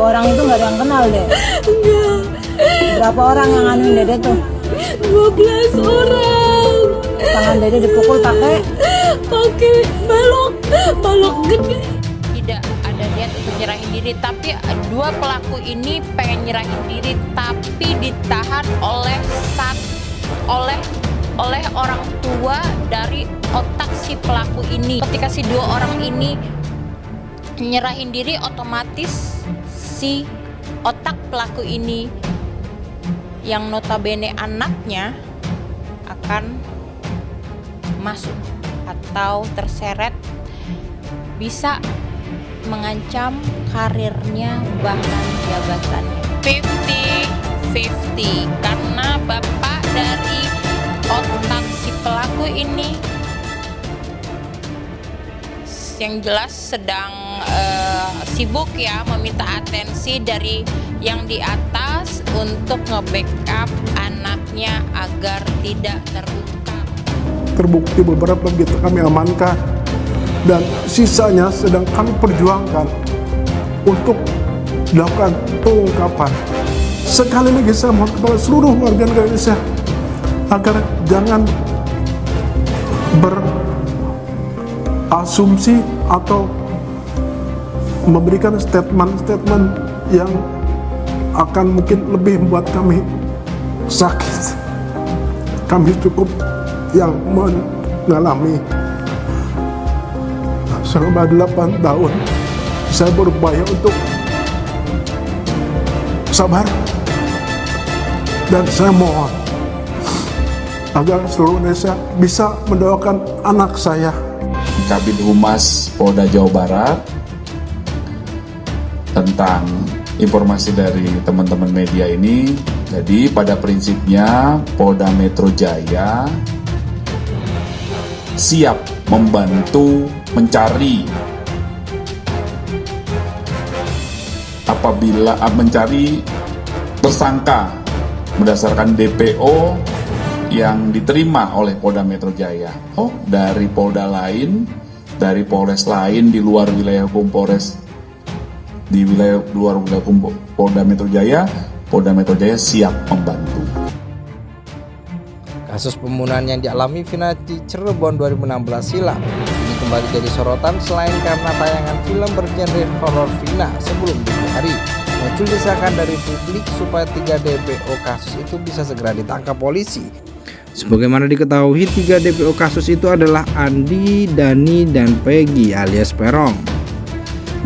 orang itu nggak ada yang kenal deh. Enggak. Berapa orang yang nganuin Dede tuh? 12 orang. Tangan Dede dipukul pakai balok gede. Tidak ada niat untuk nyerahin diri, tapi dua pelaku ini pengen nyerahin diri tapi ditahan oleh orang tua dari otak si pelaku ini. Ketika si dua orang ini nyerahin diri, otomatis si otak pelaku ini yang notabene anaknya akan masuk atau terseret, bisa mengancam karirnya bahkan jabatannya. 50-50 karena bapak dari otak si pelaku ini yang jelas sedang sibuk ya, meminta atensi dari yang di atas untuk nge-backup anaknya agar tidak terungkap. Terbukti beberapa begitu kami amankan dan sisanya sedang kami perjuangkan untuk dilakukan pengungkapan. Sekali lagi saya mohon kepada seluruh warga negara Indonesia agar jangan berasumsi atau memberikan statement-statement yang akan mungkin lebih membuat kami sakit. Kami cukup yang mengalami selama 8 tahun saya berupaya untuk sabar, dan saya mohon agar seluruh Indonesia bisa mendoakan anak saya. Kabid Humas Polda Jawa Barat tentang informasi dari teman-teman media ini. Jadi pada prinsipnya Polda Metro Jaya siap membantu mencari apabila mencari tersangka berdasarkan DPO yang diterima oleh Polda Metro Jaya. Oh, dari Polda lain, dari Polres lain di luar wilayah hukum Polres, di luar wilayah hukum Polda Metro Jaya siap membantu. Kasus pembunuhan yang dialami Vina di Cirebon 2016 silam ini kembali jadi sorotan selain karena tayangan film bergenre horor Vina sebelum 7 hari muncul desakan dari publik supaya 3 DPO kasus itu bisa segera ditangkap polisi. Sebagaimana diketahui, 3 DPO kasus itu adalah Andi, Dani, dan Peggy alias Perong.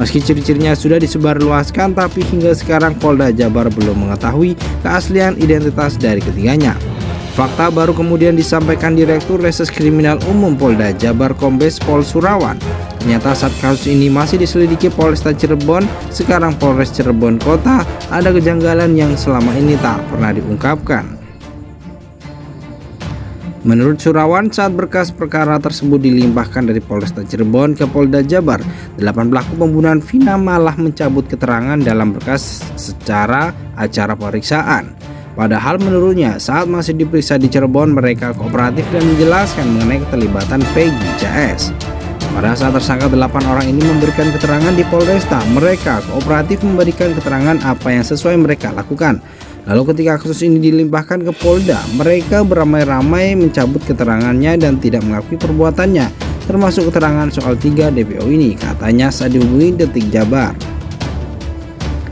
Meski ciri-cirinya sudah disebarluaskan, tapi hingga sekarang Polda Jabar belum mengetahui keaslian identitas dari ketiganya. Fakta baru kemudian disampaikan Direktur Reses Kriminal Umum Polda Jabar Kombes Pol Surawan. Ternyata saat kasus ini masih diselidiki Polresta Cirebon, sekarang Polres Cirebon Kota, ada kejanggalan yang selama ini tak pernah diungkapkan. Menurut Surawan, saat berkas perkara tersebut dilimpahkan dari Polresta Cirebon ke Polda Jabar, 8 pelaku pembunuhan Vina malah mencabut keterangan dalam berkas secara acara pemeriksaan. Padahal menurutnya saat masih diperiksa di Cirebon mereka kooperatif dan menjelaskan mengenai keterlibatan Peggy CS. Pada saat tersangka 8 orang ini memberikan keterangan di Polresta, mereka kooperatif memberikan keterangan apa yang sesuai mereka lakukan. Lalu ketika kasus ini dilimpahkan ke Polda, mereka beramai-ramai mencabut keterangannya dan tidak mengakui perbuatannya, termasuk keterangan soal 3 DPO ini, katanya saat dihubungi Detik Jabar.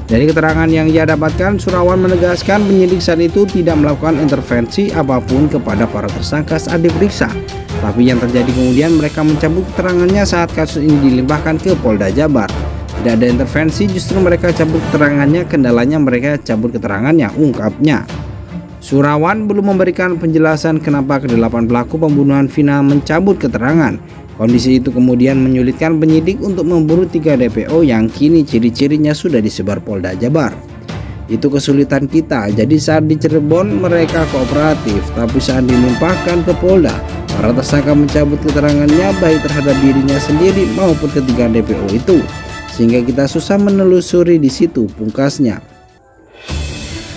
Dari keterangan yang ia dapatkan, Surawan menegaskan penyidik saat itu tidak melakukan intervensi apapun kepada para tersangka saat diperiksa. Tapi yang terjadi kemudian mereka mencabut keterangannya saat kasus ini dilimpahkan ke Polda Jabar. Tidak ada intervensi, justru mereka cabut keterangannya, kendalanya mereka cabut keterangannya, ungkapnya. Surawan belum memberikan penjelasan kenapa ke-8 pelaku pembunuhan Vina mencabut keterangan. Kondisi itu kemudian menyulitkan penyidik untuk memburu 3 DPO yang kini ciri-cirinya sudah disebar Polda Jabar. Itu kesulitan kita, jadi saat di Cirebon mereka kooperatif, tapi saat dilimpahkan ke Polda, para tersangka mencabut keterangannya baik terhadap dirinya sendiri maupun ketiga DPO itu, sehingga kita susah menelusuri di situ, pungkasnya.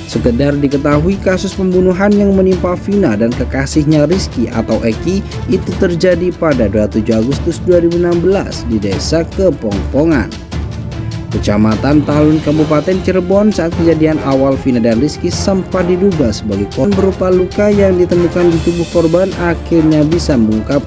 Sekedar diketahui kasus pembunuhan yang menimpa Vina dan kekasihnya Rizky atau Eki itu terjadi pada 27 Agustus 2016 di desa Kepongpongan. Kecamatan Talun, Kabupaten Cirebon. Saat kejadian awal, Vina dan Rizky sempat diduga sebagai korban berupa luka yang ditemukan di tubuh korban akhirnya bisa mengungkap